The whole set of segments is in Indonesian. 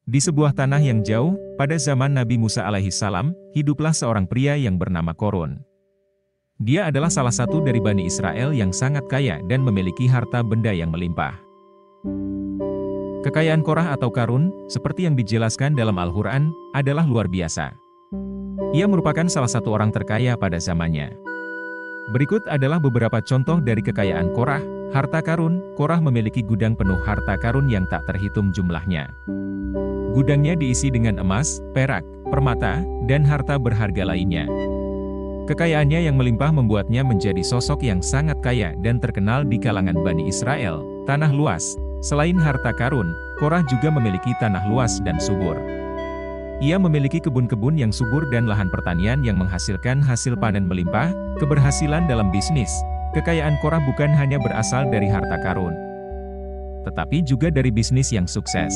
Di sebuah tanah yang jauh, pada zaman Nabi Musa alaihissalam, hiduplah seorang pria yang bernama Korun. Dia adalah salah satu dari Bani Israel yang sangat kaya dan memiliki harta benda yang melimpah. Kekayaan Korah atau Karun, seperti yang dijelaskan dalam Al-Quran, adalah luar biasa. Ia merupakan salah satu orang terkaya pada zamannya. Berikut adalah beberapa contoh dari kekayaan Korah. Harta karun, Korah memiliki gudang penuh harta karun yang tak terhitung jumlahnya. Gudangnya diisi dengan emas, perak, permata, dan harta berharga lainnya. Kekayaannya yang melimpah membuatnya menjadi sosok yang sangat kaya dan terkenal di kalangan Bani Israel. Tanah luas. Selain harta karun, Korah juga memiliki tanah luas dan subur. Ia memiliki kebun-kebun yang subur dan lahan pertanian yang menghasilkan hasil panen melimpah. Keberhasilan dalam bisnis. Kekayaan Korah bukan hanya berasal dari harta karun, tetapi juga dari bisnis yang sukses.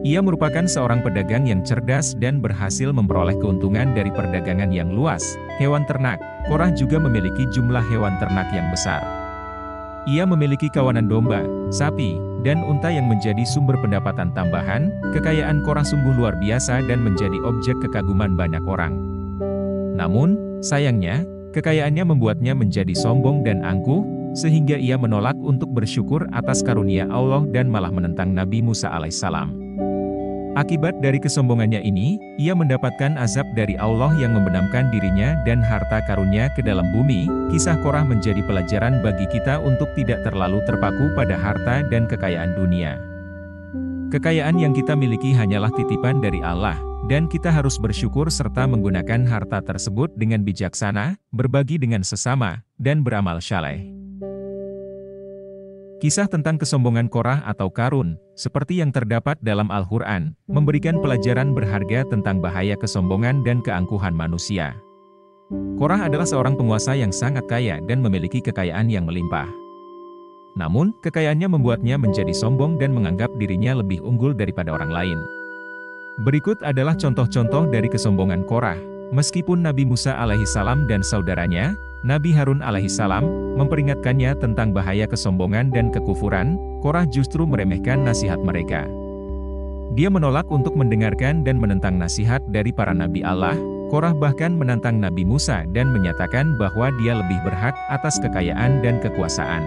Ia merupakan seorang pedagang yang cerdas dan berhasil memperoleh keuntungan dari perdagangan yang luas. Hewan ternak, Korah juga memiliki jumlah hewan ternak yang besar. Ia memiliki kawanan domba, sapi, dan unta yang menjadi sumber pendapatan tambahan. Kekayaan Korah sungguh luar biasa dan menjadi objek kekaguman banyak orang. Namun, sayangnya, kekayaannya membuatnya menjadi sombong dan angkuh, sehingga ia menolak untuk bersyukur atas karunia Allah dan malah menentang Nabi Musa alaihissalam. Akibat dari kesombongannya ini, ia mendapatkan azab dari Allah yang membenamkan dirinya dan harta karunnya ke dalam bumi. Kisah Korah menjadi pelajaran bagi kita untuk tidak terlalu terpaku pada harta dan kekayaan dunia. Kekayaan yang kita miliki hanyalah titipan dari Allah, dan kita harus bersyukur serta menggunakan harta tersebut dengan bijaksana, berbagi dengan sesama, dan beramal saleh. Kisah tentang kesombongan Korah atau Karun, seperti yang terdapat dalam Al-Quran, memberikan pelajaran berharga tentang bahaya kesombongan dan keangkuhan manusia. Korah adalah seorang penguasa yang sangat kaya dan memiliki kekayaan yang melimpah. Namun, kekayaannya membuatnya menjadi sombong dan menganggap dirinya lebih unggul daripada orang lain. Berikut adalah contoh-contoh dari kesombongan Korah. Meskipun Nabi Musa alaihissalam dan saudaranya, Nabi Harun alaihissalam, memperingatkannya tentang bahaya kesombongan dan kekufuran, Korah justru meremehkan nasihat mereka. Dia menolak untuk mendengarkan dan menentang nasihat dari para Nabi Allah. Korah bahkan menantang Nabi Musa dan menyatakan bahwa dia lebih berhak atas kekayaan dan kekuasaan.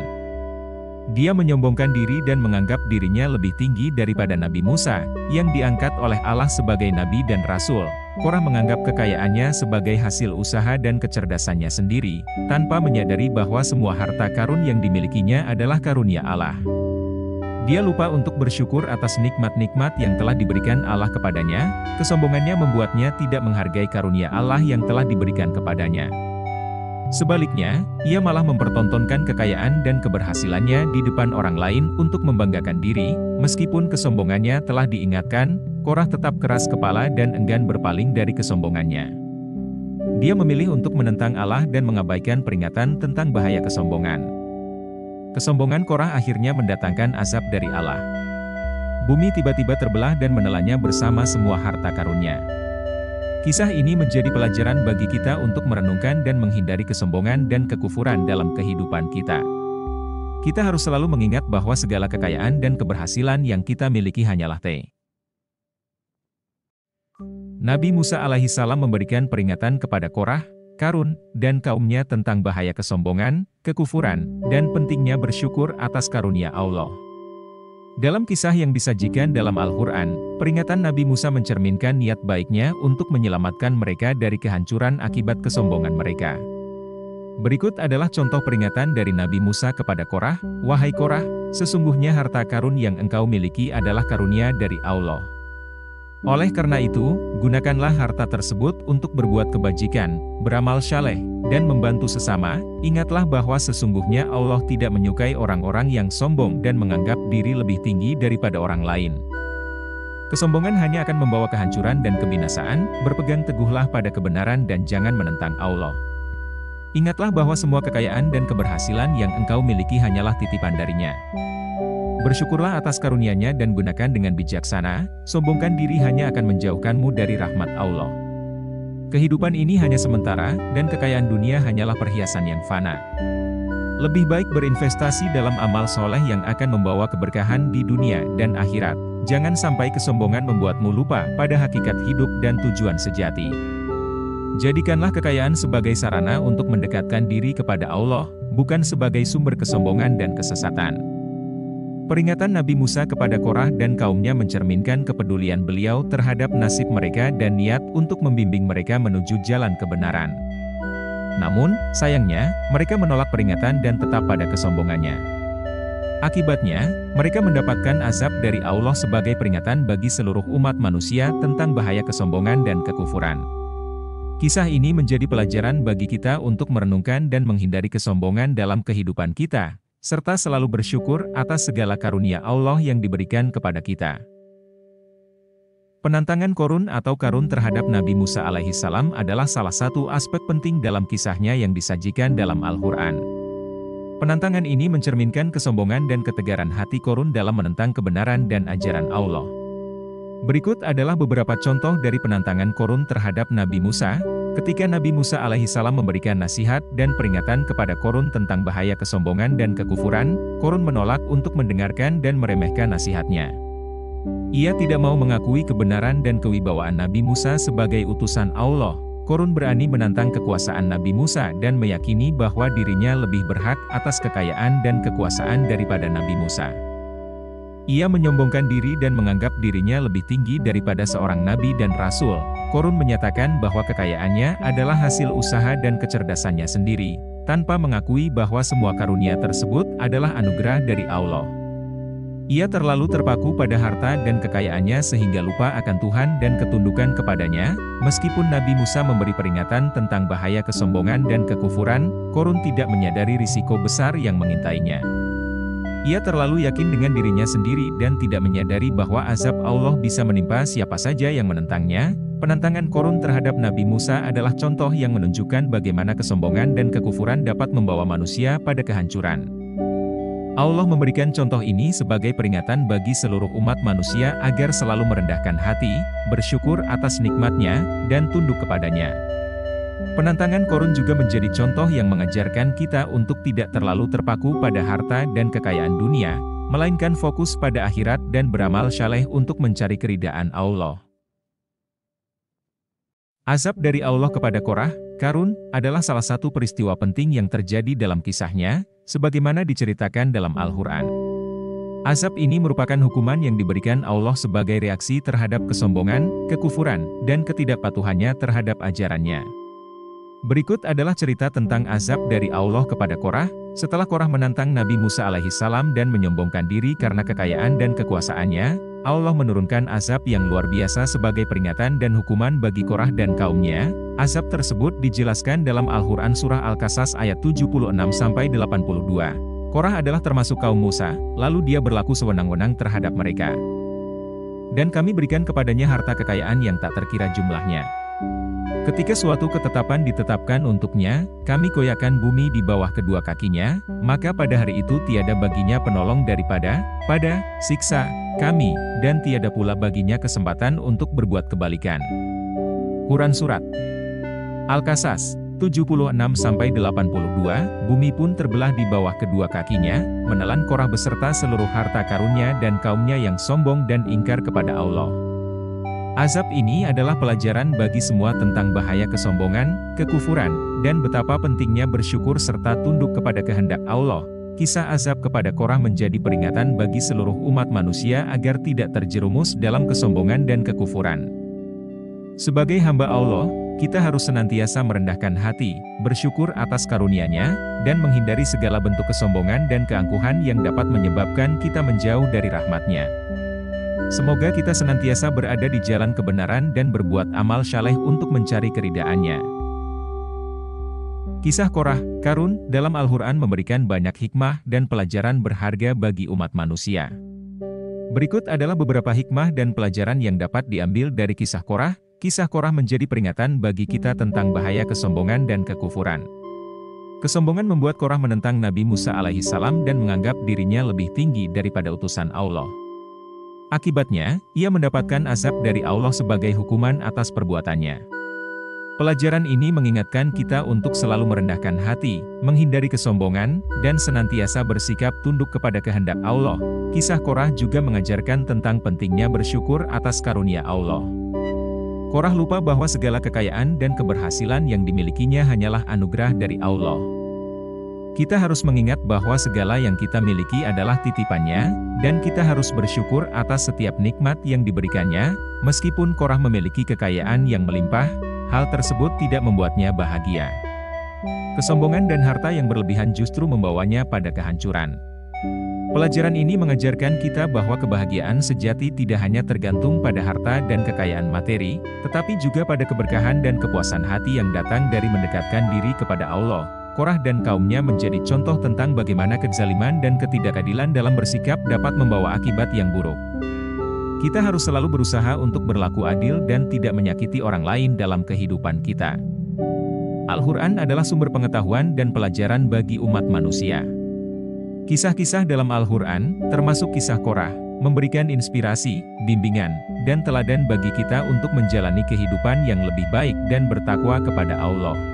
Dia menyombongkan diri dan menganggap dirinya lebih tinggi daripada Nabi Musa, yang diangkat oleh Allah sebagai Nabi dan Rasul. Korah menganggap kekayaannya sebagai hasil usaha dan kecerdasannya sendiri, tanpa menyadari bahwa semua harta karun yang dimilikinya adalah karunia Allah. Dia lupa untuk bersyukur atas nikmat-nikmat yang telah diberikan Allah kepadanya. Kesombongannya membuatnya tidak menghargai karunia Allah yang telah diberikan kepadanya. Sebaliknya, ia malah mempertontonkan kekayaan dan keberhasilannya di depan orang lain untuk membanggakan diri. Meskipun kesombongannya telah diingatkan, Korah tetap keras kepala dan enggan berpaling dari kesombongannya. Dia memilih untuk menentang Allah dan mengabaikan peringatan tentang bahaya kesombongan. Kesombongan Korah akhirnya mendatangkan azab dari Allah. Bumi tiba-tiba terbelah dan menelannya bersama semua harta karunnya. Kisah ini menjadi pelajaran bagi kita untuk merenungkan dan menghindari kesombongan dan kekufuran dalam kehidupan kita. Kita harus selalu mengingat bahwa segala kekayaan dan keberhasilan yang kita miliki hanyalah Nabi Musa alaihissalam memberikan peringatan kepada Korah, Karun, dan kaumnya tentang bahaya kesombongan, kekufuran, dan pentingnya bersyukur atas karunia Allah. Dalam kisah yang disajikan dalam Al-Quran, peringatan Nabi Musa mencerminkan niat baiknya untuk menyelamatkan mereka dari kehancuran akibat kesombongan mereka. Berikut adalah contoh peringatan dari Nabi Musa kepada Korah. Wahai Korah, sesungguhnya harta karun yang engkau miliki adalah karunia dari Allah. Oleh karena itu, gunakanlah harta tersebut untuk berbuat kebajikan, beramal saleh, dan membantu sesama. Ingatlah bahwa sesungguhnya Allah tidak menyukai orang-orang yang sombong dan menganggap diri lebih tinggi daripada orang lain. Kesombongan hanya akan membawa kehancuran dan kebinasaan. Berpegang teguhlah pada kebenaran dan jangan menentang Allah. Ingatlah bahwa semua kekayaan dan keberhasilan yang engkau miliki hanyalah titipan darinya. Bersyukurlah atas karunia-Nya dan gunakan dengan bijaksana. Sombongkan diri hanya akan menjauhkanmu dari rahmat Allah. Kehidupan ini hanya sementara, dan kekayaan dunia hanyalah perhiasan yang fana. Lebih baik berinvestasi dalam amal soleh yang akan membawa keberkahan di dunia dan akhirat. Jangan sampai kesombongan membuatmu lupa pada hakikat hidup dan tujuan sejati. Jadikanlah kekayaan sebagai sarana untuk mendekatkan diri kepada Allah, bukan sebagai sumber kesombongan dan kesesatan. Peringatan Nabi Musa kepada Korah dan kaumnya mencerminkan kepedulian beliau terhadap nasib mereka dan niat untuk membimbing mereka menuju jalan kebenaran. Namun, sayangnya, mereka menolak peringatan dan tetap pada kesombongannya. Akibatnya, mereka mendapatkan azab dari Allah sebagai peringatan bagi seluruh umat manusia tentang bahaya kesombongan dan kekufuran. Kisah ini menjadi pelajaran bagi kita untuk merenungkan dan menghindari kesombongan dalam kehidupan kita, serta selalu bersyukur atas segala karunia Allah yang diberikan kepada kita. Penantangan Korun atau Karun terhadap Nabi Musa alaihissalam adalah salah satu aspek penting dalam kisahnya yang disajikan dalam Al-Quran. Penantangan ini mencerminkan kesombongan dan ketegaran hati Korun dalam menentang kebenaran dan ajaran Allah. Berikut adalah beberapa contoh dari penantangan Korun terhadap Nabi Musa, ketika Nabi Musa alaihissalam memberikan nasihat dan peringatan kepada Korun tentang bahaya kesombongan dan kekufuran. Korun menolak untuk mendengarkan dan meremehkan nasihatnya. Ia tidak mau mengakui kebenaran dan kewibawaan Nabi Musa sebagai utusan Allah. Korun berani menantang kekuasaan Nabi Musa dan meyakini bahwa dirinya lebih berhak atas kekayaan dan kekuasaan daripada Nabi Musa. Ia menyombongkan diri dan menganggap dirinya lebih tinggi daripada seorang nabi dan rasul. Korun menyatakan bahwa kekayaannya adalah hasil usaha dan kecerdasannya sendiri, tanpa mengakui bahwa semua karunia tersebut adalah anugerah dari Allah. Ia terlalu terpaku pada harta dan kekayaannya sehingga lupa akan Tuhan dan ketundukan kepadanya. Meskipun Nabi Musa memberi peringatan tentang bahaya kesombongan dan kekufuran, Korun tidak menyadari risiko besar yang mengintainya. Ia terlalu yakin dengan dirinya sendiri dan tidak menyadari bahwa azab Allah bisa menimpa siapa saja yang menentangnya. Penantangan Korun terhadap Nabi Musa adalah contoh yang menunjukkan bagaimana kesombongan dan kekufuran dapat membawa manusia pada kehancuran. Allah memberikan contoh ini sebagai peringatan bagi seluruh umat manusia agar selalu merendahkan hati, bersyukur atas nikmatnya, dan tunduk kepadanya. Penantangan Korun juga menjadi contoh yang mengajarkan kita untuk tidak terlalu terpaku pada harta dan kekayaan dunia, melainkan fokus pada akhirat dan beramal saleh untuk mencari keridaan Allah. Azab dari Allah kepada Korah, Karun, adalah salah satu peristiwa penting yang terjadi dalam kisahnya, sebagaimana diceritakan dalam Al-Quran. Azab ini merupakan hukuman yang diberikan Allah sebagai reaksi terhadap kesombongan, kekufuran, dan ketidakpatuhannya terhadap ajarannya. Berikut adalah cerita tentang azab dari Allah kepada Korah. Setelah Korah menantang Nabi Musa alaihissalam dan menyombongkan diri karena kekayaan dan kekuasaannya, Allah menurunkan azab yang luar biasa sebagai peringatan dan hukuman bagi Korah dan kaumnya. Azab tersebut dijelaskan dalam Al-Quran Surah Al-Qasas ayat 76-82. Korah adalah termasuk kaum Musa, lalu dia berlaku sewenang-wenang terhadap mereka. Dan kami berikan kepadanya harta kekayaan yang tak terkira jumlahnya. Ketika suatu ketetapan ditetapkan untuknya, kami koyakkan bumi di bawah kedua kakinya, maka pada hari itu tiada baginya penolong daripada siksa kami, dan tiada pula baginya kesempatan untuk berbuat kebalikan. Quran Surat Al-Qasas 76-82, bumi pun terbelah di bawah kedua kakinya, menelan Korah beserta seluruh harta karunnya dan kaumnya yang sombong dan ingkar kepada Allah. Azab ini adalah pelajaran bagi semua tentang bahaya kesombongan, kekufuran, dan betapa pentingnya bersyukur serta tunduk kepada kehendak Allah. Kisah azab kepada Korah menjadi peringatan bagi seluruh umat manusia agar tidak terjerumus dalam kesombongan dan kekufuran. Sebagai hamba Allah, kita harus senantiasa merendahkan hati, bersyukur atas karunia-Nya, dan menghindari segala bentuk kesombongan dan keangkuhan yang dapat menyebabkan kita menjauh dari rahmat-Nya. Semoga kita senantiasa berada di jalan kebenaran dan berbuat amal saleh untuk mencari keridaan-Nya. Kisah Korah, Karun, dalam Al-Quran memberikan banyak hikmah dan pelajaran berharga bagi umat manusia. Berikut adalah beberapa hikmah dan pelajaran yang dapat diambil dari kisah Korah. Kisah Korah menjadi peringatan bagi kita tentang bahaya kesombongan dan kekufuran. Kesombongan membuat Korah menentang Nabi Musa alaihissalam dan menganggap dirinya lebih tinggi daripada utusan Allah. Akibatnya, ia mendapatkan azab dari Allah sebagai hukuman atas perbuatannya. Pelajaran ini mengingatkan kita untuk selalu merendahkan hati, menghindari kesombongan, dan senantiasa bersikap tunduk kepada kehendak Allah. Kisah Korah juga mengajarkan tentang pentingnya bersyukur atas karunia Allah. Korah lupa bahwa segala kekayaan dan keberhasilan yang dimilikinya hanyalah anugerah dari Allah. Kita harus mengingat bahwa segala yang kita miliki adalah titipannya, dan kita harus bersyukur atas setiap nikmat yang diberikannya. Meskipun Korah memiliki kekayaan yang melimpah, hal tersebut tidak membuatnya bahagia. Kesombongan dan harta yang berlebihan justru membawanya pada kehancuran. Pelajaran ini mengajarkan kita bahwa kebahagiaan sejati tidak hanya tergantung pada harta dan kekayaan materi, tetapi juga pada keberkahan dan kepuasan hati yang datang dari mendekatkan diri kepada Allah. Korah dan kaumnya menjadi contoh tentang bagaimana kezaliman dan ketidakadilan dalam bersikap dapat membawa akibat yang buruk. Kita harus selalu berusaha untuk berlaku adil dan tidak menyakiti orang lain dalam kehidupan kita. Al-Quran adalah sumber pengetahuan dan pelajaran bagi umat manusia. Kisah-kisah dalam Al-Quran, termasuk kisah Korah, memberikan inspirasi, bimbingan, dan teladan bagi kita untuk menjalani kehidupan yang lebih baik dan bertakwa kepada Allah.